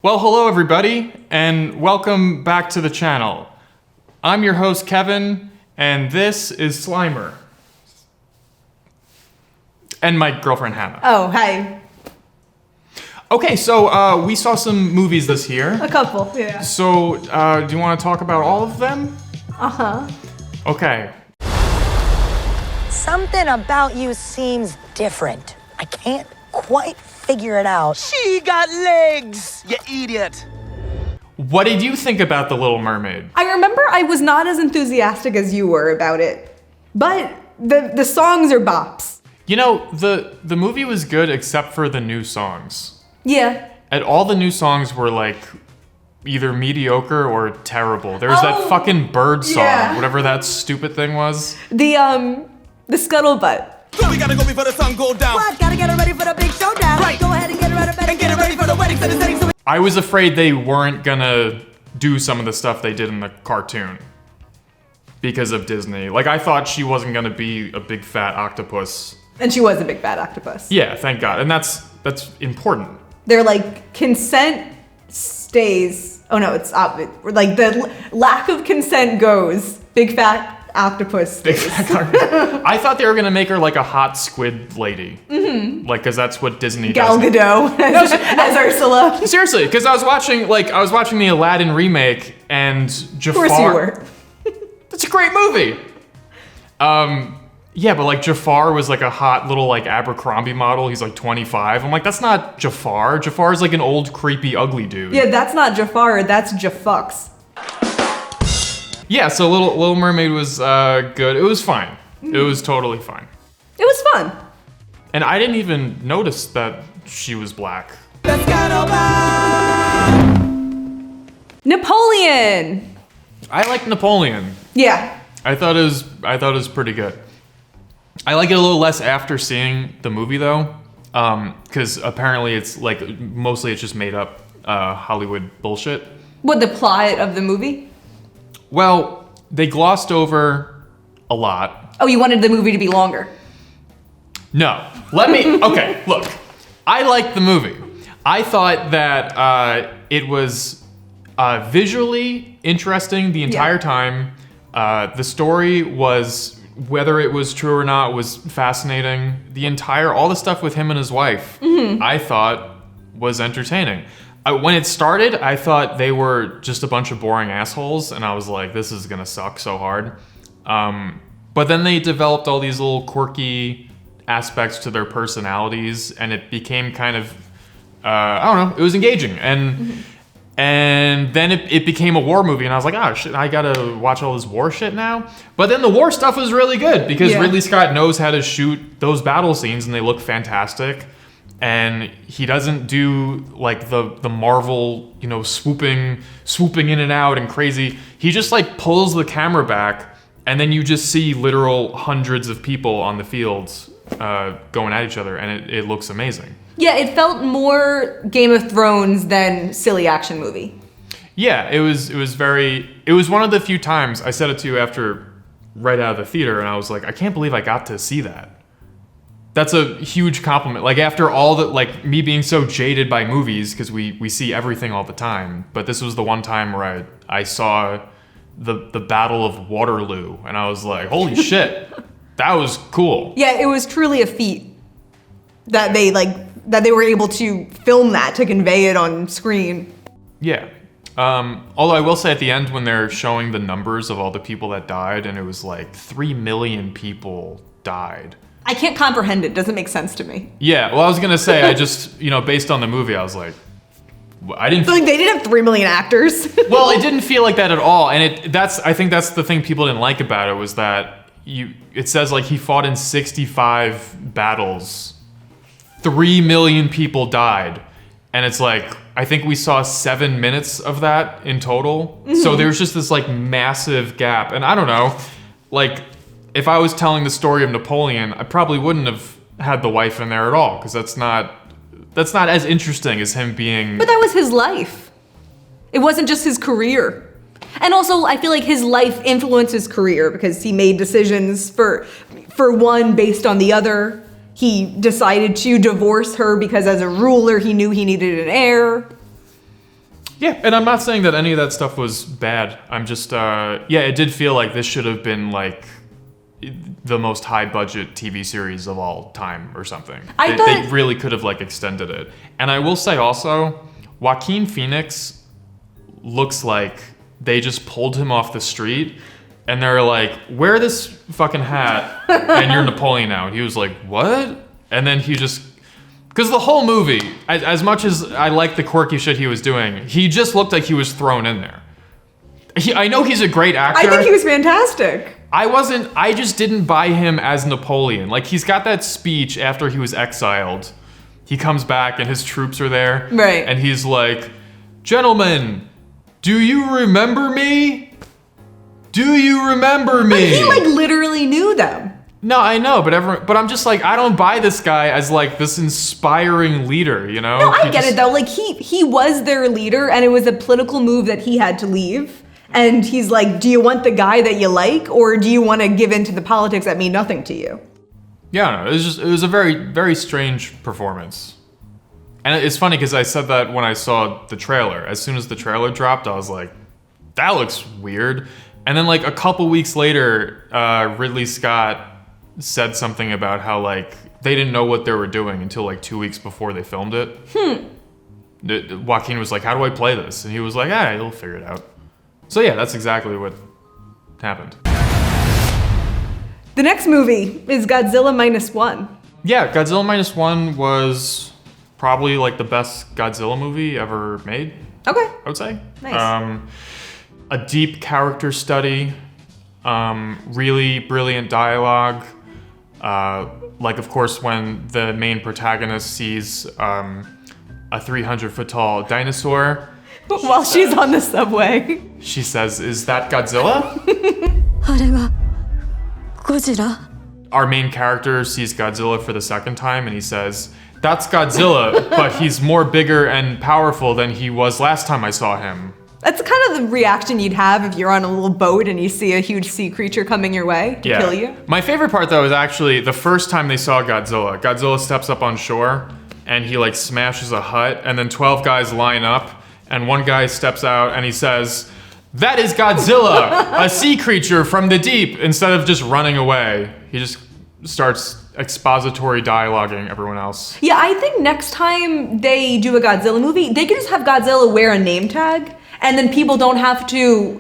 Well, hello everybody, and welcome back to the channel. I'm your host, Kevin, and this is Slimer. And my girlfriend, Hannah. Oh, hi. Okay, so we saw some movies this year. A couple, yeah. So, do you want to talk about all of them? Uh-huh. Okay. Something about you seems different. I can't quite figure it out. She got legs, you idiot. What did you think about The Little Mermaid? I remember I was not as enthusiastic as you were about it, but the songs are bops. You know, the movie was good except for the new songs. Yeah. And all the new songs were like either mediocre or terrible. There was that fucking bird song, yeah. whatever that stupid thing was. The scuttlebutt. So we gotta go before the sun go down. What? Gotta get her ready for the big showdown. Right. Go ahead and get her out of bed And get it ready for the wedding. Set the setting so we I was afraid they weren't gonna do some of the stuff they did in the cartoon because of Disney. Like, I thought she wasn't gonna be a big fat octopus. And she was a big bad octopus. Yeah, thank God. And that's important. They're like, consent stays. Oh no, it's like the lack of consent goes. Big fat octopus Big stays. fat octopus. I thought they were gonna make her like a hot squid lady. Mm-hmm. Like, cause that's what Disney Gal does. Gadot as Ursula. Seriously, because I was watching the Aladdin remake, and Jafar. Of course you were. That's a great movie. Yeah, but like Jafar was like a hot little like Abercrombie model. He's like 25. I'm like, that's not Jafar. Jafar's like an old, creepy, ugly dude. Yeah, that's not Jafar, that's Jafux. Yeah, so Little Mermaid was good. It was fine. It was totally fine. It was fun. And I didn't even notice that she was black. let's get over. Napoleon. I like Napoleon. Yeah. I thought it was pretty good. I like it a little less after seeing the movie though, because apparently it's like mostly it's just made up Hollywood bullshit. What, the plot of the movie? Well, they glossed over a lot. Oh, you wanted the movie to be longer. No, okay, look, I liked the movie. I thought that it was visually interesting the entire time. The story was, whether it was true or not, was fascinating. All the stuff with him and his wife, I thought was entertaining. When it started, I thought they were just a bunch of boring assholes, and I was like, this is gonna suck so hard. But then they developed all these little quirky aspects to their personalities, and it became kind of, I don't know, it was engaging. And then it became a war movie, and I was like, oh shit, I gotta watch all this war shit now? But then the war stuff was really good, because Ridley Scott knows how to shoot those battle scenes, and they look fantastic. And he doesn't do like the Marvel, swooping in and out and crazy. He just like pulls the camera back, and then you just see literal hundreds of people on the fields going at each other, and it looks amazing. Yeah, it felt more Game of Thrones than silly action movie. Yeah, it was one of the few times, I said it to you right out of the theater, and I was like, I can't believe I got to see that. That's a huge compliment. Like, after all that, like me being so jaded by movies, because we see everything all the time, but this was the one time where I saw the Battle of Waterloo, and I was like, holy shit, that was cool. Yeah, it was truly a feat that they were able to film that, to convey it on screen. Yeah. Although I will say at the end, when they're showing the numbers of all the people that died, and it was like 3 million people died. I can't comprehend it. Doesn't make sense to me. Yeah, well, I was gonna say, I just, based on the movie, I was like, I didn't. Like, they didn't have 3 million actors. Well, it didn't feel like that at all, and I think that's the thing people didn't like about it, was that it says like he fought in 65 battles, 3 million people died, and it's like, I think we saw 7 minutes of that in total. Mm-hmm. So there's just this like massive gap, and I don't know, like, if I was telling the story of Napoleon, I probably wouldn't have had the wife in there at all, because that's not as interesting as him being. But that was his life. It wasn't just his career. And also, I feel like his life influenced his career, because he made decisions for one based on the other. He decided to divorce her because as a ruler, he knew he needed an heir. Yeah, and I'm not saying that any of that stuff was bad. I'm just, it did feel like this should have been like the most high budget TV series of all time or something. They really could have like extended it. And I will say also, Joaquin Phoenix looks like they just pulled him off the street and they're like, wear this fucking hat and you're Napoleon now. And he was like, what? And then he just, because the whole movie, as much as I like the quirky shit he was doing, he just looked like he was thrown in there. I know he's a great actor. I think he was fantastic. I just didn't buy him as Napoleon. Like, he's got that speech after he was exiled. He comes back and his troops are there. Right. And he's like, gentlemen, do you remember me? Do you remember me? But he like literally knew them. No, I know, but I'm just like, I don't buy this guy as like this inspiring leader, you know? No, I get it though. Like he was their leader and it was a political move that he had to leave. And he's like, do you want the guy that you like, or do you want to give in to the politics that mean nothing to you? Yeah, no, it was a very, very strange performance. And it's funny because I said that when I saw the trailer. As soon as the trailer dropped, I was like, that looks weird. And then like a couple weeks later, Ridley Scott said something about how like they didn't know what they were doing until like 2 weeks before they filmed it. Joaquin was like, how do I play this? And he was like, you'll figure it out. So yeah, that's exactly what happened. The next movie is Godzilla -1. Yeah, Godzilla -1 was probably like the best Godzilla movie ever made. Okay. I would say. Nice. A deep character study, really brilliant dialogue. Like, of course, when the main protagonist sees a 300-foot tall dinosaur, While she's on the subway. she says, "Is that Godzilla?" あれがゴジラ Our main character sees Godzilla for the second time and he says, "That's Godzilla, but he's more bigger and powerful than he was last time I saw him." That's kind of the reaction you'd have if you're on a little boat and you see a huge sea creature coming your way to kill you. My favorite part though is actually the first time they saw Godzilla. Godzilla steps up on shore and he like smashes a hut and then 12 guys line up and one guy steps out and he says, "That is Godzilla, a sea creature from the deep," instead of just running away. He just starts expository dialoguing everyone else. Yeah, I think next time they do a Godzilla movie, they could just have Godzilla wear a name tag and then people don't have to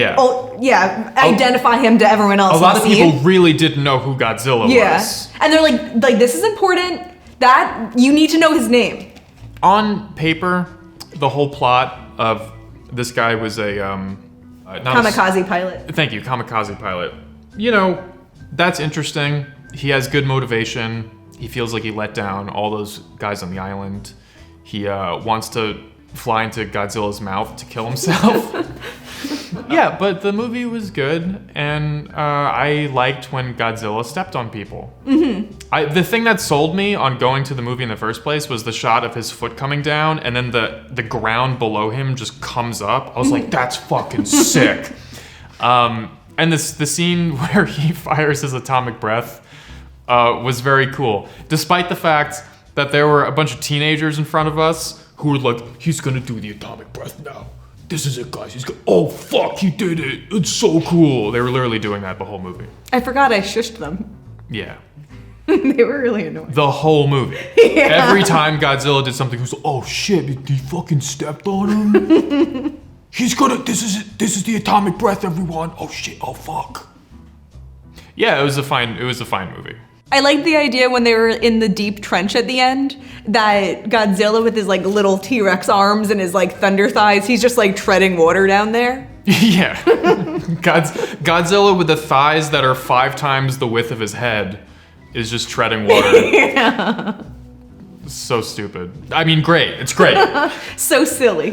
identify him to everyone else. A lot of people really didn't know who Godzilla was. And they're like this is important, that you need to know his name. On paper, the whole plot of this guy was a Kamikaze pilot. Thank you, kamikaze pilot. You know, that's interesting. He has good motivation. He feels like he let down all those guys on the island. He wants to fly into Godzilla's mouth to kill himself. Yeah, but the movie was good, and I liked when Godzilla stepped on people. Mm-hmm. The thing that sold me on going to the movie in the first place was the shot of his foot coming down, and then the ground below him just comes up. I was like, that's fucking sick. And the scene where he fires his atomic breath was very cool, despite the fact that there were a bunch of teenagers in front of us who were like, he's gonna do the atomic breath now. This is it, guys. Oh, fuck, he did it. It's so cool. They were literally doing that the whole movie. I forgot I shushed them. Yeah. They were really annoying. The whole movie. Yeah. Every time Godzilla did something, he was like, oh shit, he fucking stepped on him. He's gonna, this is the atomic breath, everyone. Oh shit, oh fuck. Yeah, it was a fine movie. I liked the idea when they were in the deep trench at the end that Godzilla with his like little T-Rex arms and his like thunder thighs, he's just like treading water down there. Yeah. Godzilla with the thighs that are 5 times the width of his head is just treading water. Yeah. So stupid. I mean, great. It's great. So silly.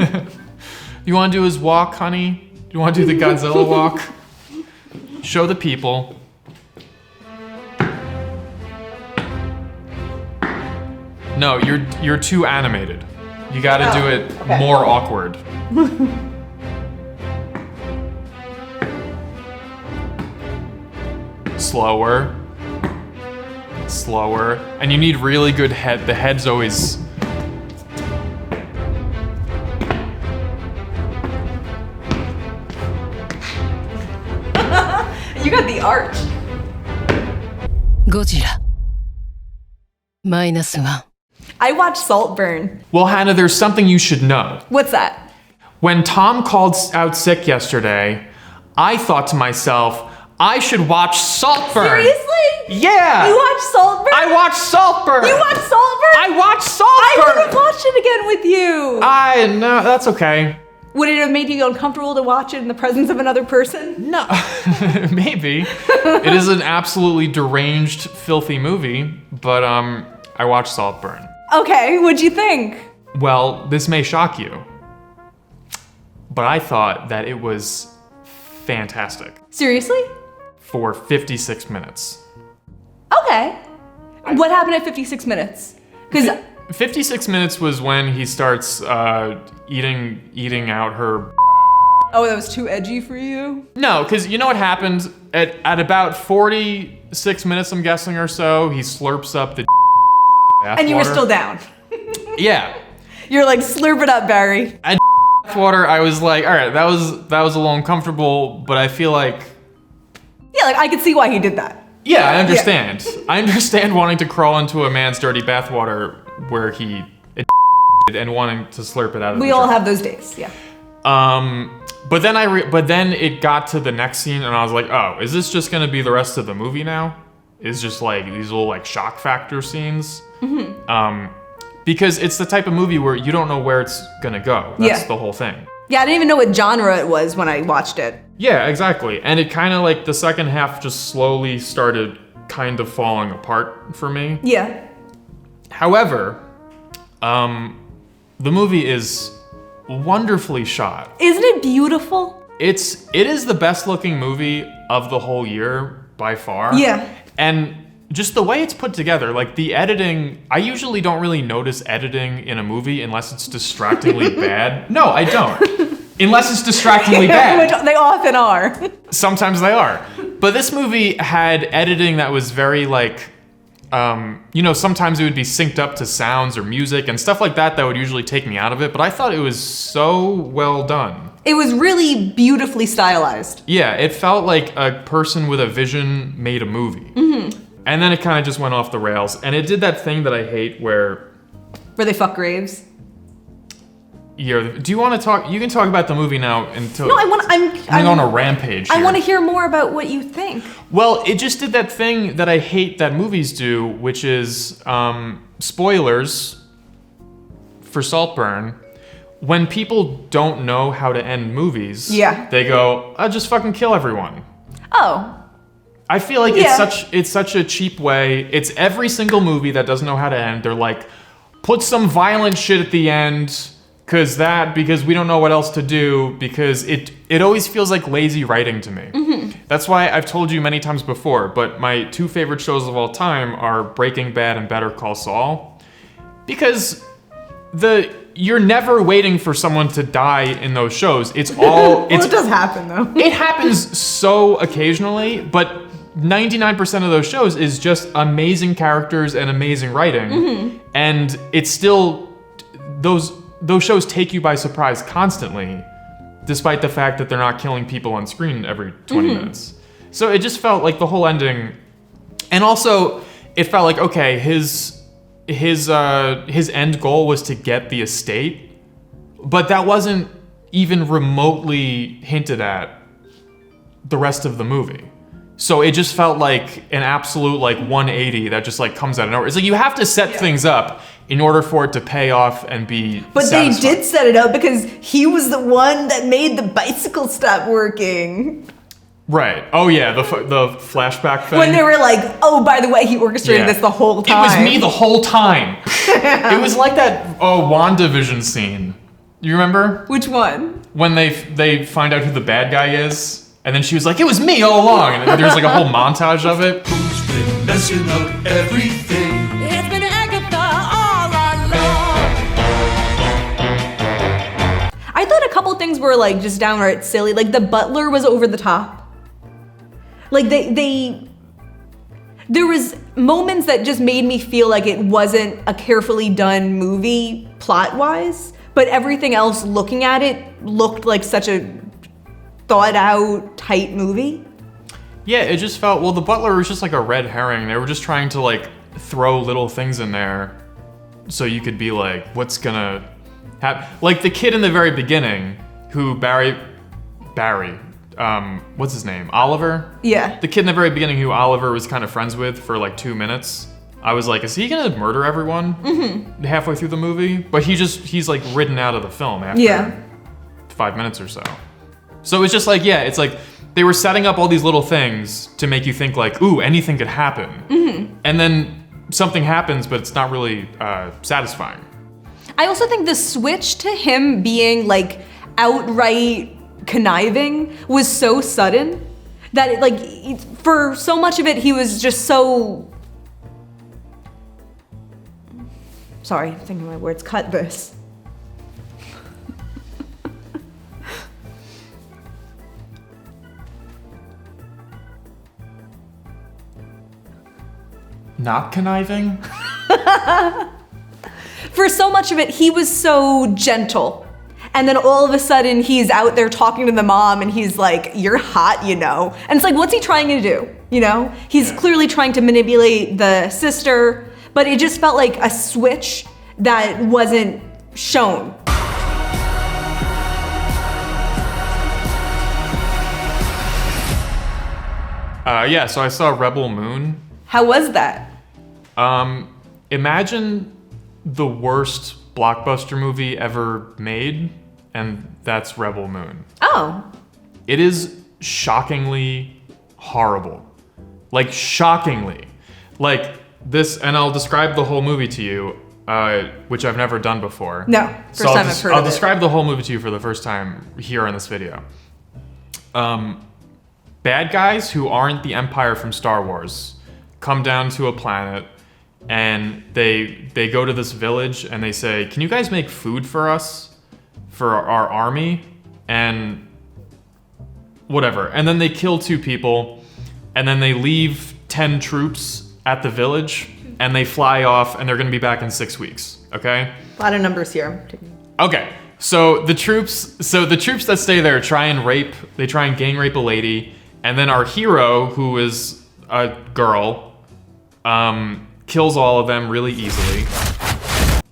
You want to do his walk, honey? Do you want to do the Godzilla walk? Show the people. No, you're too animated. You gotta do it more awkward. Slower. Slower. And you need really good head. The head's always... You got the arch. ゴジラマイナスワン I watched Saltburn. Well, Hannah, there's something you should know. What's that? When Tom called out sick yesterday, I thought to myself, I should watch Saltburn. Seriously? Yeah. You watched Saltburn? I watched Saltburn. You watched Saltburn? I watched Saltburn. I would have watched it again with you. No, that's okay. Would it have made you uncomfortable to watch it in the presence of another person? No, maybe. It is an absolutely deranged, filthy movie, but I watched Saltburn. Okay, what'd you think? Well, this may shock you, but I thought that it was fantastic Seriously? for 56 minutes. Okay. What happened at 56 minutes? Because 56 minutes was when he starts eating out her. oh, that was too edgy for you? No, because you know what happened at about 46 minutes, I'm guessing, or so. He slurps up the. And you were still down. Yeah. You're like, slurp it up, Barry. At water, I was like, all right, that was a little uncomfortable, but I feel like. Yeah, like I could see why he did that. Yeah, I understand. I understand wanting to crawl into a man's dirty bathwater where he and wanting to slurp it out of We the all jar. have those days, yeah. But then it got to the next scene and I was like, oh, is this just gonna be the rest of the movie now? It's just like these little like shock factor scenes. Mm-hmm. Because it's the type of movie where you don't know where it's gonna go. That's the whole thing. Yeah, I didn't even know what genre it was when I watched it. Yeah, exactly. And it kind of like the second half just slowly started kind of falling apart for me. Yeah. However, the movie is wonderfully shot. Isn't it beautiful? It is the best looking movie of the whole year by far. Yeah. And just the way it's put together, like the editing, I usually don't really notice editing in a movie unless it's distractingly bad. No, I don't. Unless it's distractingly bad. Which they often are. Sometimes they are. But this movie had editing that was very like, sometimes it would be synced up to sounds or music and stuff like that would usually take me out of it. But I thought it was so well done. It was really beautifully stylized. Yeah, it felt like a person with a vision made a movie. Mm-hmm. And then it kind of just went off the rails. And it did that thing that I hate where they fuck graves. Yeah, do you want to talk? You can talk about the movie now until. No, I'm on a rampage here. I want to hear more about what you think. Well, it just did that thing that I hate that movies do, which is spoilers for Saltburn. When people don't know how to end movies, they go, "I'll just fucking kill everyone." Oh. I feel like it's such a cheap way. It's every single movie that doesn't know how to end. They're like, put some violent shit at the end. Because we don't know what else to do, because it always feels like lazy writing to me. Mm-hmm. That's why I've told you many times before, but my two favorite shows of all time are Breaking Bad and Better Call Saul. Because you're never waiting for someone to die in those shows. It's all... Well, it does happen, though. It happens so occasionally, but 99% of those shows is just amazing characters and amazing writing. Mm-hmm. And it's still... Those shows take you by surprise constantly, despite the fact that they're not killing people on screen every 20 minutes. So it just felt like the whole ending, and also it felt like, okay, his end goal was to get the estate, but that wasn't even remotely hinted at the rest of the movie. So it just felt like an absolute like 180 that just like comes out of nowhere. It's like you have to set things up in order for it to pay off and be satisfying. They did set it up because he was the one that made the bicycle stop working. Right. Oh yeah, the flashback thing. When they were like, oh, by the way, he orchestrated this the whole time. It was me the whole time. It was like that WandaVision scene. You remember? Which one? When they find out who the bad guy is. And then she was like, it was me all along. And there's like a whole montage of it. Who's been messing up everything? It's been Agatha all along. I thought a couple things were like just downright silly. Like the butler was over the top. Like there was moments that just made me feel like it wasn't a carefully done movie plot-wise, but everything else looking at it looked like such a thought out tight movie. Yeah, it just felt, well, the butler was just like a red herring. They were just trying to like throw little things in there so you could be like, what's gonna happen? Like the kid in the very beginning who Barry, what's his name? Oliver? Yeah. The kid in the very beginning who Oliver was kind of friends with for like 2 minutes. I was like, is he gonna murder everyone halfway through the movie? But he's like ridden out of the film after 5 minutes or so. So it's just like, yeah, it's like they were setting up all these little things to make you think like, ooh, anything could happen. And then something happens, but it's not really satisfying. I also think the switch to him being like outright conniving was so sudden that it, like for so much of it he was just so sorry, I'm thinking of my words. Cut this. Not conniving? For so much of it, he was so gentle. And then all of a sudden, he's out there talking to the mom and he's like, you're hot, you know? And it's like, what's he trying to do, you know? He's clearly trying to manipulate the sister, but it just felt like a switch that wasn't shown. Yeah, so I saw Rebel Moon. How was that? Imagine the worst blockbuster movie ever made, and that's Rebel Moon. Oh. It is shockingly horrible. Like, shockingly. Like, this, and I'll describe the whole movie to you, which I've never done before. No, first time I've heard of it. I'll describe the whole movie to you for the first time here in this video. Bad guys who aren't the Empire from Star Wars come down to a planet and they go to this village and they say, can you guys make food for us, for our army? And whatever. And then they kill 2 people and then they leave 10 troops at the village and they fly off and they're gonna be back in 6 weeks, okay? A lot of numbers here. Okay, so the troops that stay there try and gang rape a lady, and then our hero, who is a girl, kills all of them really easily.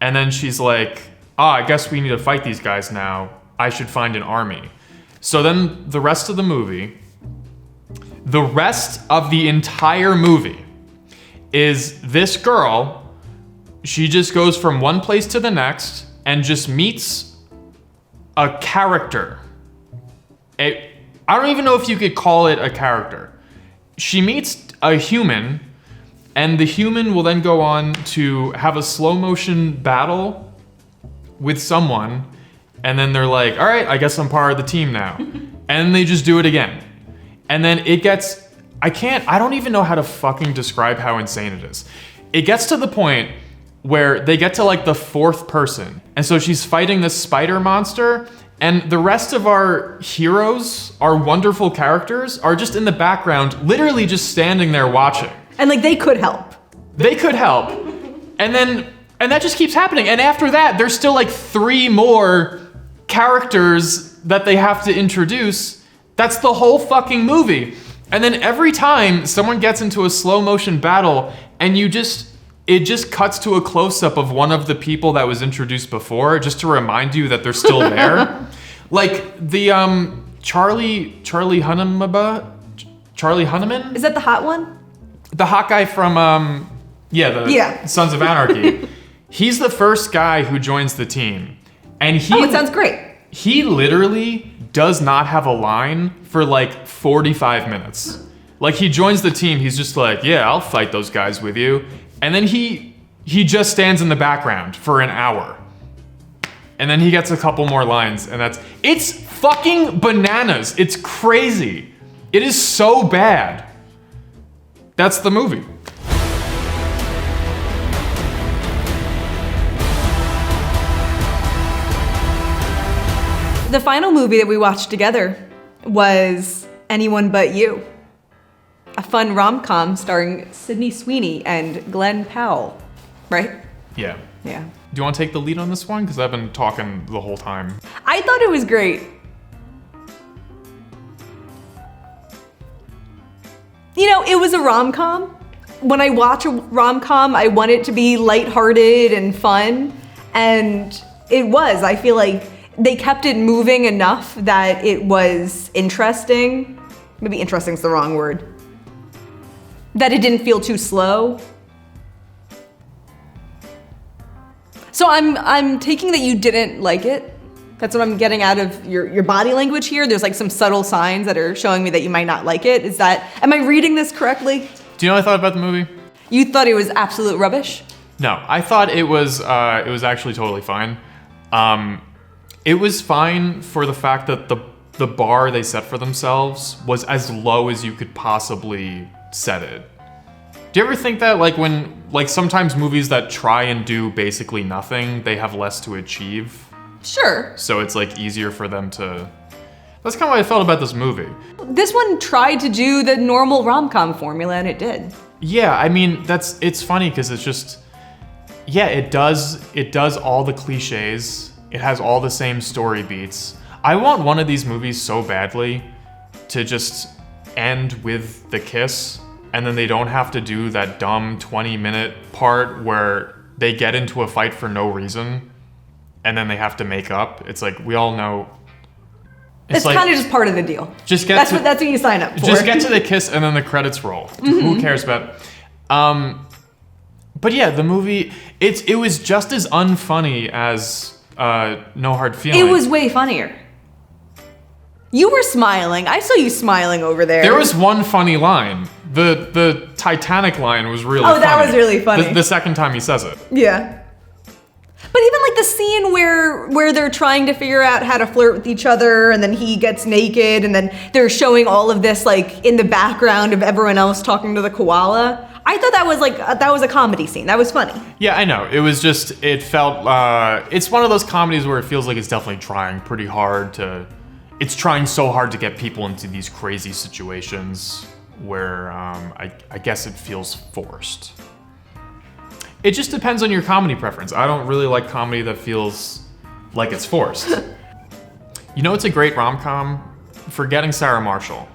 And then she's like, I guess we need to fight these guys now. I should find an army. So then the rest of the entire movie is this girl, she just goes from one place to the next and just meets a character. I don't even know if you could call it a character. She meets a human, and the human will then go on to have a slow motion battle with someone, and then they're like, all right, I guess I'm part of the team now. And they just do it again. And then it gets, I don't even know how to fucking describe how insane it is. It gets to the point where they get to like the 4th person. And so she's fighting this spider monster, and the rest of our heroes, our wonderful characters, are just in the background, literally just standing there watching. And like they could help. They could help. And that just keeps happening. And after that, there's still like 3 more characters that they have to introduce. That's the whole fucking movie. And then every time someone gets into a slow motion battle and it just cuts to a close-up of one of the people that was introduced before, just to remind you that they're still there. Like the Charlie Hunnam? Is that the hot one? The hot guy from Sons of Anarchy. He's the first guy who joins the team. And it sounds great. He literally does not have a line for like 45 minutes. Like he joins the team, he's just like, yeah, I'll fight those guys with you. And then he just stands in the background for an hour. And then he gets a couple more lines, and it's fucking bananas. It's crazy. It is so bad. That's the movie. The final movie that we watched together was Anyone But You. A fun rom-com starring Sydney Sweeney and Glenn Powell, right? Yeah. Yeah. Do you want to take the lead on this one? Because I've been talking the whole time. I thought it was great. You know, it was a rom-com. When I watch a rom-com, I want it to be lighthearted and fun, and it was. I feel like they kept it moving enough that it was interesting. Maybe interesting's the wrong word. That it didn't feel too slow. So I'm taking that you didn't like it. That's what I'm getting out of your body language here. There's like some subtle signs that are showing me that you might not like it. Am I reading this correctly? Do you know what I thought about the movie? You thought it was absolute rubbish? No, I thought it was actually totally fine. It was fine for the fact that the bar they set for themselves was as low as you could possibly set it. Do you ever think that like sometimes movies that try and do basically nothing, they have less to achieve? Sure. So it's like easier for them to... That's kind of what I felt about this movie. This one tried to do the normal rom-com formula and it did. Yeah, I mean, it's funny because it's just... Yeah, it does all the cliches. It has all the same story beats. I want one of these movies so badly to just end with the kiss, and then they don't have to do that dumb 20-minute part where they get into a fight for no reason, and then they have to make up. It's like, we all know... It's like, kind of just part of the deal. That's what you sign up for. Just get to the kiss and then the credits roll. Who cares about... But yeah, the movie, it was just as unfunny as No Hard Feelings. It was way funnier. You were smiling. I saw you smiling over there. There was one funny line. The Titanic line was really funny. Oh, that was really funny. The second time he says it. Yeah. But even like the scene where they're trying to figure out how to flirt with each other, and then he gets naked, and then they're showing all of this like in the background of everyone else talking to the koala. I thought that was a comedy scene. That was funny. Yeah, I know. It was just, it felt, it's one of those comedies where it feels like it's definitely trying pretty hard to, it's trying so hard to get people into these crazy situations where I guess it feels forced. It just depends on your comedy preference. I don't really like comedy that feels like it's forced. You know, it's a great rom-com? Forgetting Sarah Marshall.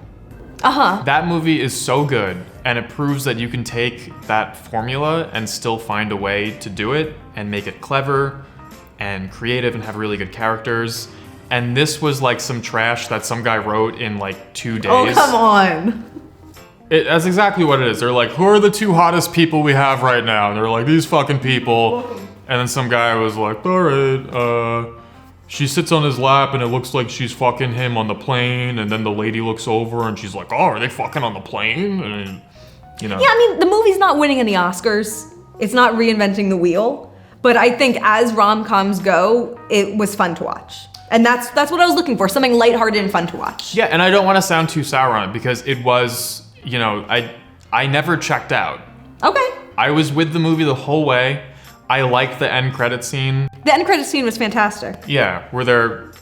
Uh-huh. That movie is so good, and it proves that you can take that formula and still find a way to do it and make it clever and creative and have really good characters. And this was like some trash that some guy wrote in like 2 days. Oh, come on. That's exactly what it is. They're like, who are the 2 hottest people we have right now? And they're like, these fucking people. And then some guy was like, all right, she sits on his lap and it looks like she's fucking him on the plane. And then the lady looks over and she's like, oh, are they fucking on the plane? And, you know. Yeah, I mean, the movie's not winning any Oscars. It's not reinventing the wheel. But I think as rom-coms go, it was fun to watch. And that's what I was looking for, something lighthearted and fun to watch. Yeah, and I don't want to sound too sour on it because it was, you know, I never checked out. Okay. I was with the movie the whole way. I liked the end credit scene. The end credit scene was fantastic. Yeah, where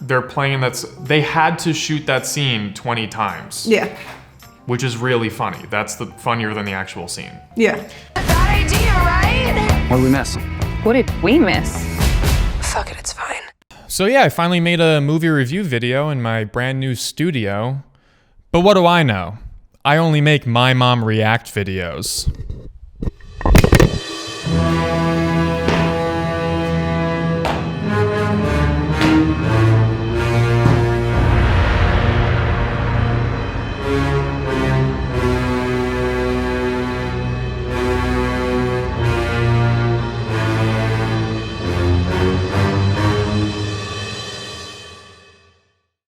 they're playing they had to shoot that scene 20 times. Yeah. Which is really funny. That's funnier than the actual scene. Yeah. Bad idea, right? What did we miss? What did we miss? Fuck it, it's fine. So yeah, I finally made a movie review video in my brand new studio. But what do I know? I only make my mom react videos.